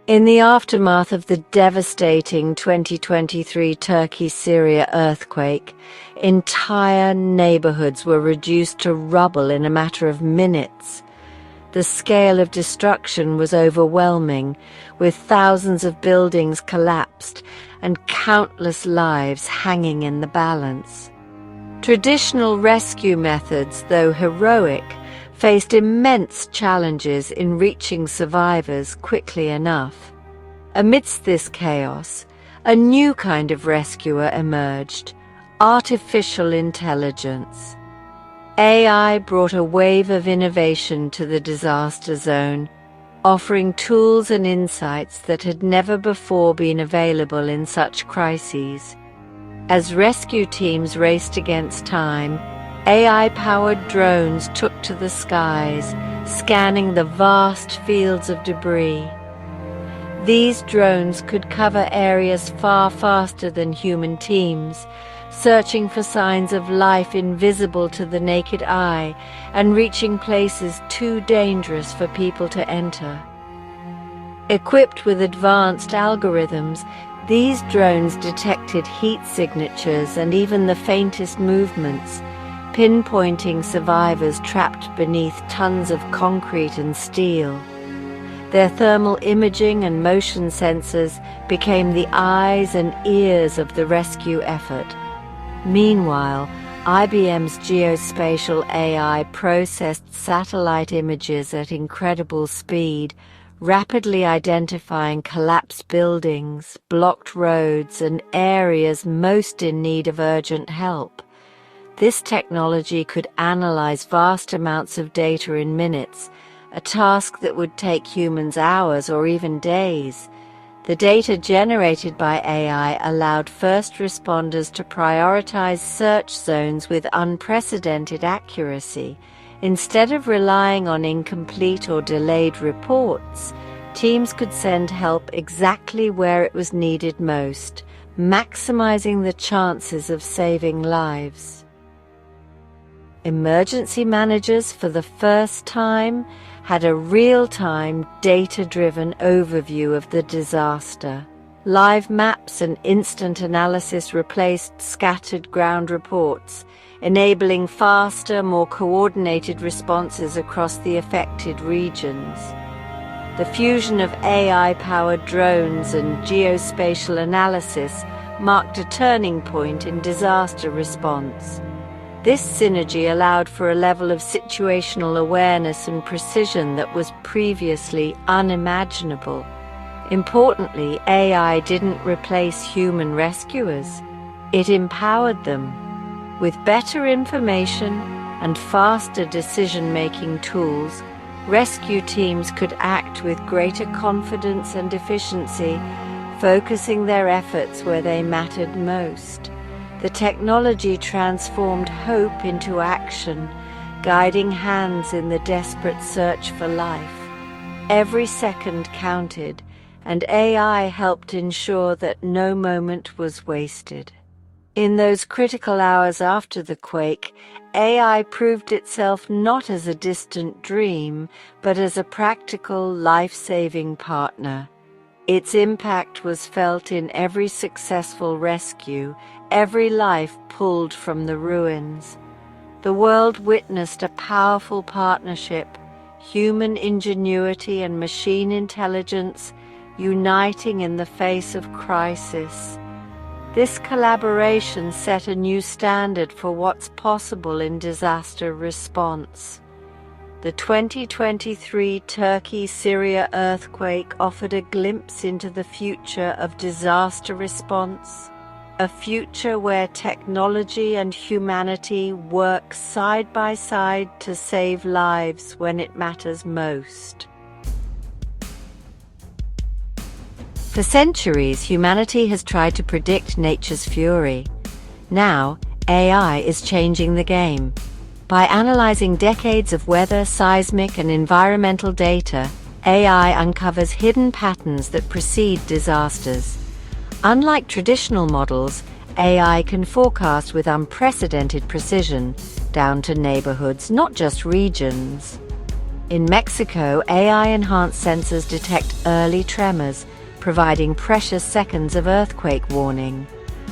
In the aftermath of the devastating 2023 Turkey-Syria earthquake, entire neighborhoods were reduced to rubble in a matter of minutes. The scale of destruction was overwhelming, with thousands of buildings collapsed and countless lives hanging in the balance. Traditional rescue methods, though heroic, faced immense challenges in reaching survivors quickly enough. Amidst this chaos, a new kind of rescuer emerged: artificial intelligence. AI brought a wave of innovation to the disaster zone, offering tools and insights that had never before been available in such crises. As rescue teams raced against time, AI-powered drones took to the skies, scanning the vast fields of debris. These drones could cover areas far faster than human teams, searching for signs of life invisible to the naked eye and reaching places too dangerous for people to enter. Equipped with advanced algorithms, these drones detected heat signatures and even the faintest movements, pinpointing survivors trapped beneath tons of concrete and steel. Their thermal imaging and motion sensors became the eyes and ears of the rescue effort. Meanwhile, IBM's geospatial AI processed satellite images at incredible speed, rapidly identifying collapsed buildings, blocked roads, and areas most in need of urgent help. This technology could analyze vast amounts of data in minutes, a task that would take humans hours or even days. The data generated by AI allowed first responders to prioritize search zones with unprecedented accuracy. Instead of relying on incomplete or delayed reports, teams could send help exactly where it was needed most, maximizing the chances of saving lives. Emergency managers, for the first time, had a real-time, data-driven overview of the disaster. Live maps and instant analysis replaced scattered ground reports, enabling faster, more coordinated responses across the affected regions. The fusion of AI-powered drones and geospatial analysis marked a turning point in disaster response. This synergy allowed for a level of situational awareness and precision that was previously unimaginable. Importantly, AI didn't replace human rescuers. It empowered them. With better information and faster decision-making tools, rescue teams could act with greater confidence and efficiency, focusing their efforts where they mattered most. The technology transformed hope into action, guiding hands in the desperate search for life. Every second counted, and AI helped ensure that no moment was wasted. In those critical hours after the quake, AI proved itself not as a distant dream, but as a practical, life-saving partner. Its impact was felt in every successful rescue, every life pulled from the ruins. The world witnessed a powerful partnership, human ingenuity and machine intelligence uniting in the face of crisis. This collaboration set a new standard for what's possible in disaster response. The 2023 Turkey-Syria earthquake offered a glimpse into the future of disaster response, a future where technology and humanity work side by side to save lives when it matters most. For centuries, humanity has tried to predict nature's fury. Now, AI is changing the game. By analyzing decades of weather, seismic, and environmental data, AI uncovers hidden patterns that precede disasters. Unlike traditional models, AI can forecast with unprecedented precision, down to neighborhoods, not just regions. In Mexico, AI-enhanced sensors detect early tremors, providing precious seconds of earthquake warning.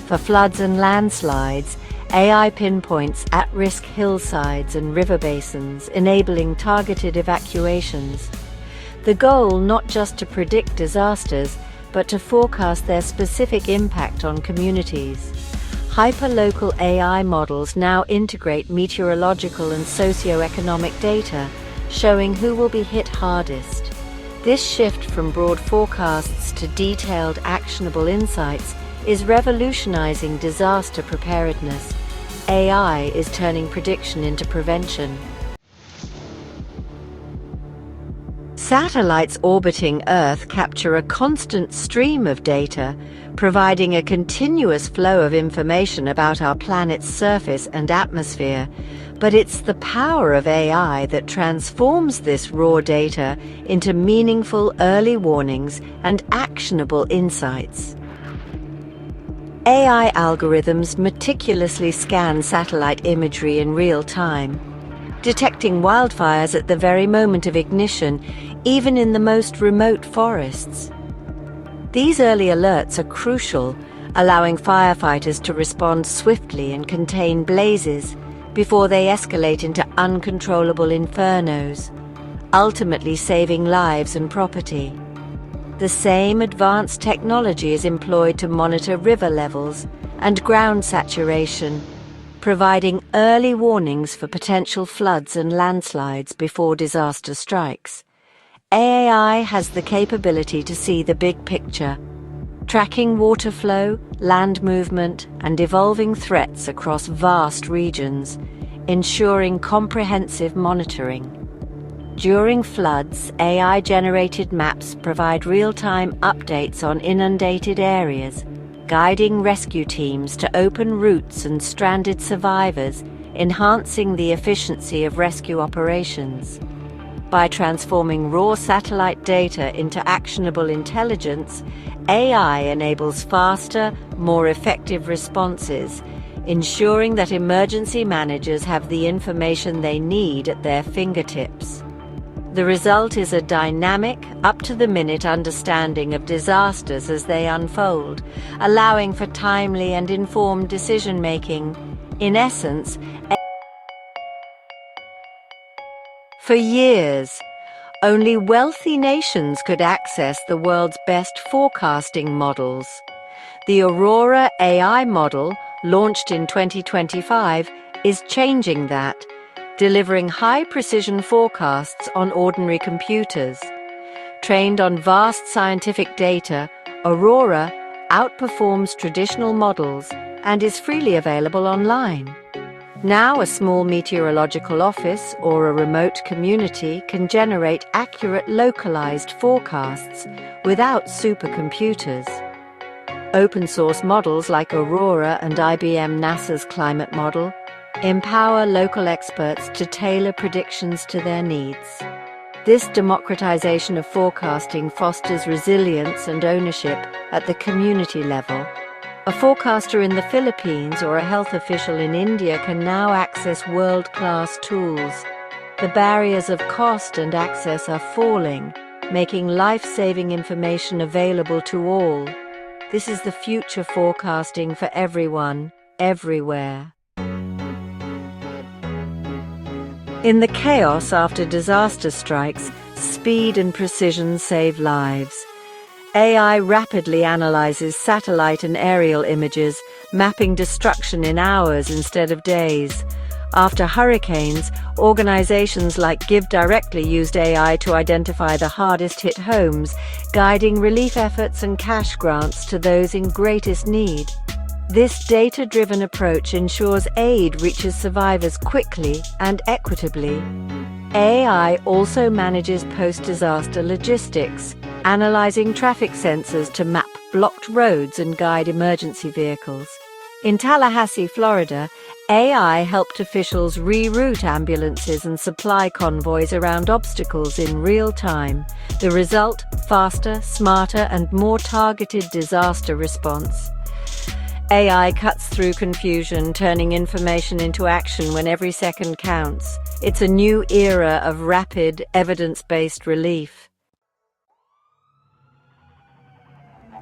For floods and landslides, AI pinpoints at-risk hillsides and river basins, enabling targeted evacuations. The goal not just to predict disasters, but to forecast their specific impact on communities. Hyperlocal AI models now integrate meteorological and socio-economic data, showing who will be hit hardest. This shift from broad forecasts to detailed, actionable insights is revolutionizing disaster preparedness. AI is turning prediction into prevention. Satellites orbiting Earth capture a constant stream of data, providing a continuous flow of information about our planet's surface and atmosphere. But it's the power of AI that transforms this raw data into meaningful early warnings and actionable insights. AI algorithms meticulously scan satellite imagery in real time, detecting wildfires at the very moment of ignition, even in the most remote forests. These early alerts are crucial, allowing firefighters to respond swiftly and contain blazes before they escalate into uncontrollable infernos, ultimately saving lives and property. The same advanced technology is employed to monitor river levels and ground saturation, providing early warnings for potential floods and landslides before disaster strikes. AI has the capability to see the big picture, tracking water flow, land movement, and evolving threats across vast regions, ensuring comprehensive monitoring. During floods, AI-generated maps provide real-time updates on inundated areas, guiding rescue teams to open routes and stranded survivors, enhancing the efficiency of rescue operations. By transforming raw satellite data into actionable intelligence, AI enables faster, more effective responses, ensuring that emergency managers have the information they need at their fingertips. The result is a dynamic, up-to-the-minute understanding of disasters as they unfold, allowing for timely and informed decision-making. In essence, for years, only wealthy nations could access the world's best forecasting models. The Aurora AI model, launched in 2025, is changing that, delivering high-precision forecasts on ordinary computers. Trained on vast scientific data, Aurora outperforms traditional models and is freely available online. Now, a small meteorological office or a remote community can generate accurate localized forecasts without supercomputers. Open-source models like Aurora and IBM NASA's climate model empower local experts to tailor predictions to their needs. This democratization of forecasting fosters resilience and ownership at the community level. A forecaster in the Philippines or a health official in India can now access world-class tools. The barriers of cost and access are falling, making life-saving information available to all. This is the future forecasting for everyone, everywhere. In the chaos after disaster strikes, speed and precision save lives. AI rapidly analyzes satellite and aerial images, mapping destruction in hours instead of days. After hurricanes, organizations like GiveDirectly used AI to identify the hardest-hit homes, guiding relief efforts and cash grants to those in greatest need. This data-driven approach ensures aid reaches survivors quickly and equitably. AI also manages post-disaster logistics, analyzing traffic sensors to map blocked roads and guide emergency vehicles. In Tallahassee, Florida, AI helped officials reroute ambulances and supply convoys around obstacles in real time. The result: faster, smarter, and more targeted disaster response. AI cuts through confusion, turning information into action when every second counts. It's a new era of rapid, evidence-based relief.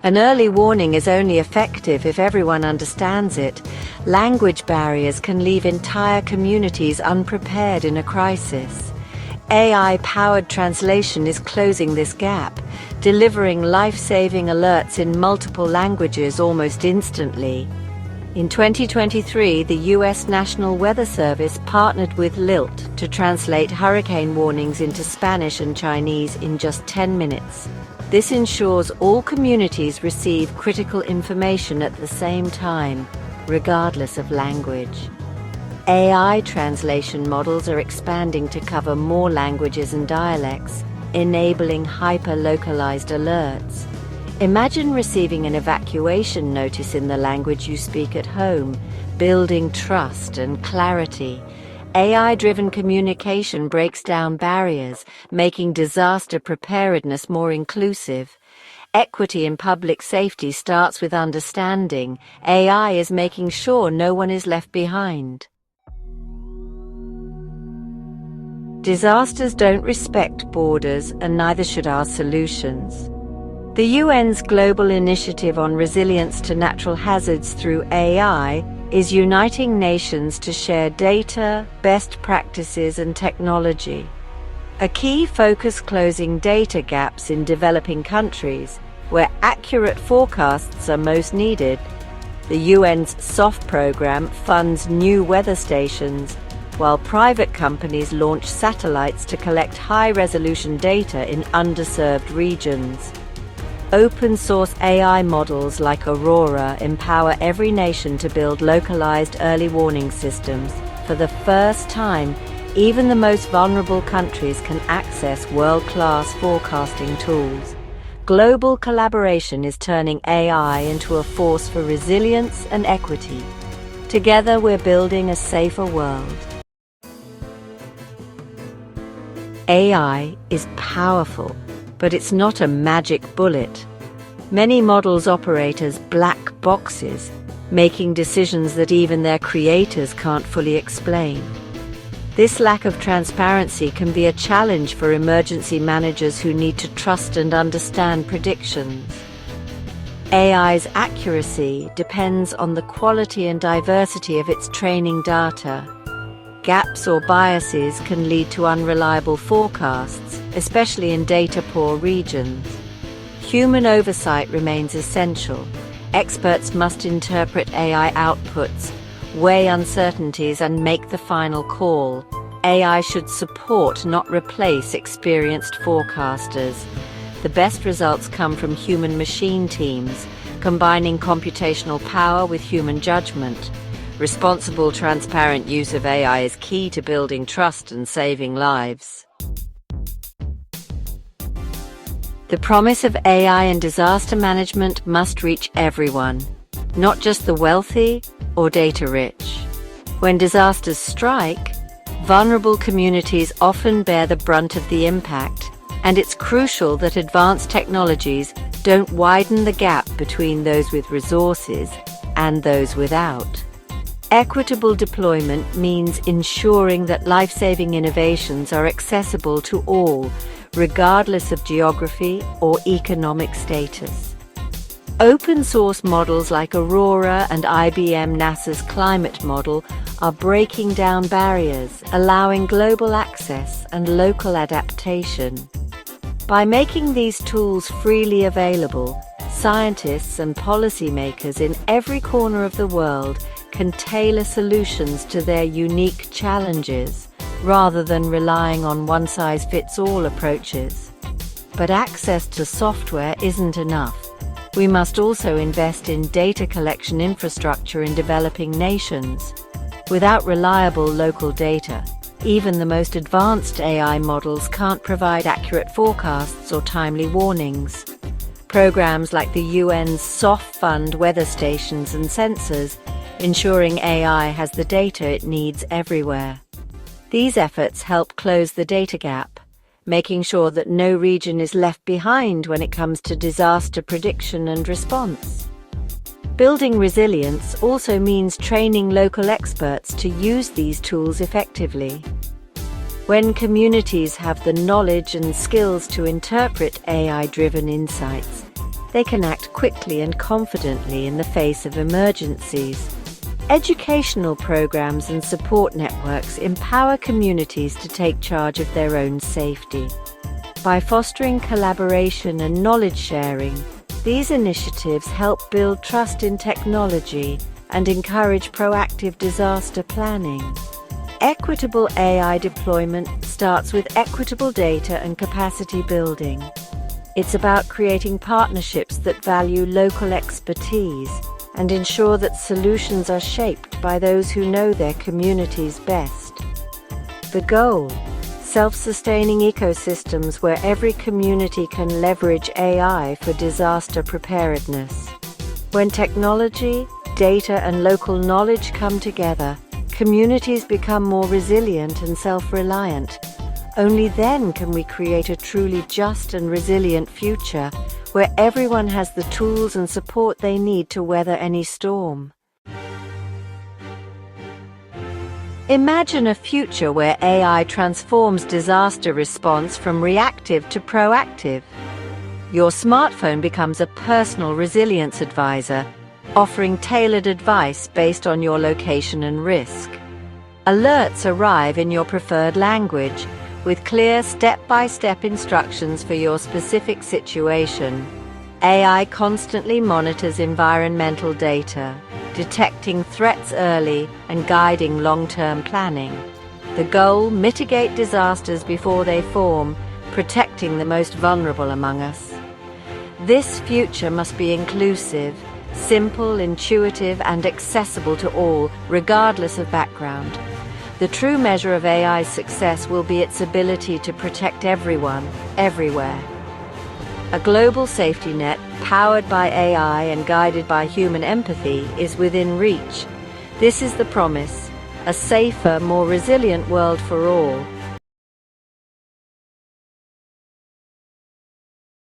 An early warning is only effective if everyone understands it. Language barriers can leave entire communities unprepared in a crisis. AI-powered translation is closing this gap, delivering life-saving alerts in multiple languages almost instantly. In 2023, the U.S. National Weather Service partnered with Lilt to translate hurricane warnings into Spanish and Chinese in just 10 minutes. This ensures all communities receive critical information at the same time, regardless of language. AI translation models are expanding to cover more languages and dialects, enabling hyper-localized alerts. Imagine receiving an evacuation notice in the language you speak at home, building trust and clarity. AI-driven communication breaks down barriers, making disaster preparedness more inclusive. Equity in public safety starts with understanding. AI is making sure no one is left behind. Disasters don't respect borders, and neither should our solutions. The UN's Global Initiative on Resilience to Natural Hazards through AI is uniting nations to share data, best practices, and technology. A key focus closing data gaps in developing countries, where accurate forecasts are most needed. The UN's SOFT program funds new weather stations, while private companies launch satellites to collect high-resolution data in underserved regions. Open-source AI models like Aurora empower every nation to build localized early warning systems. For the first time, even the most vulnerable countries can access world-class forecasting tools. Global collaboration is turning AI into a force for resilience and equity. Together, we're building a safer world. AI is powerful, but it's not a magic bullet. Many models operate as black boxes, making decisions that even their creators can't fully explain. This lack of transparency can be a challenge for emergency managers who need to trust and understand predictions. AI's accuracy depends on the quality and diversity of its training data. Gaps or biases can lead to unreliable forecasts, especially in data-poor regions. Human oversight remains essential. Experts must interpret AI outputs, weigh uncertainties, and make the final call. AI should support, not replace, experienced forecasters. The best results come from human-machine teams, combining computational power with human judgment. Responsible, transparent use of AI is key to building trust and saving lives. The promise of AI in disaster management must reach everyone, not just the wealthy or data-rich. When disasters strike, vulnerable communities often bear the brunt of the impact, and it's crucial that advanced technologies don't widen the gap between those with resources and those without. Equitable deployment means ensuring that life-saving innovations are accessible to all, regardless of geography or economic status. Open-source models like Aurora and IBM NASA's climate model are breaking down barriers, allowing global access and local adaptation. By making these tools freely available, scientists and policymakers in every corner of the world can tailor solutions to their unique challenges, rather than relying on one-size-fits-all approaches. But access to software isn't enough. We must also invest in data collection infrastructure in developing nations. Without reliable local data, even the most advanced AI models can't provide accurate forecasts or timely warnings. Programs like the UN's SOFT fund weather stations and sensors, ensuring AI has the data it needs everywhere. These efforts help close the data gap, making sure that no region is left behind when it comes to disaster prediction and response. Building resilience also means training local experts to use these tools effectively. When communities have the knowledge and skills to interpret AI-driven insights, they can act quickly and confidently in the face of emergencies. Educational programs and support networks empower communities to take charge of their own safety. By fostering collaboration and knowledge sharing, these initiatives help build trust in technology and encourage proactive disaster planning. Equitable AI deployment starts with equitable data and capacity building. It's about creating partnerships that value local expertise and ensure that solutions are shaped by those who know their communities best. The goal: self-sustaining ecosystems where every community can leverage AI for disaster preparedness. When technology, data, and local knowledge come together, communities become more resilient and self-reliant. Only then can we create a truly just and resilient future where everyone has the tools and support they need to weather any storm. Imagine a future where AI transforms disaster response from reactive to proactive. Your smartphone becomes a personal resilience advisor, offering tailored advice based on your location and risk. Alerts arrive in your preferred language, with clear step-by-step instructions for your specific situation. AI constantly monitors environmental data, detecting threats early and guiding long-term planning. The goal: mitigate disasters before they form, protecting the most vulnerable among us. This future must be inclusive, simple, intuitive, and accessible to all, regardless of background. The true measure of AI's success will be its ability to protect everyone, everywhere. A global safety net, powered by AI and guided by human empathy, is within reach. This is the promise: a safer, more resilient world for all.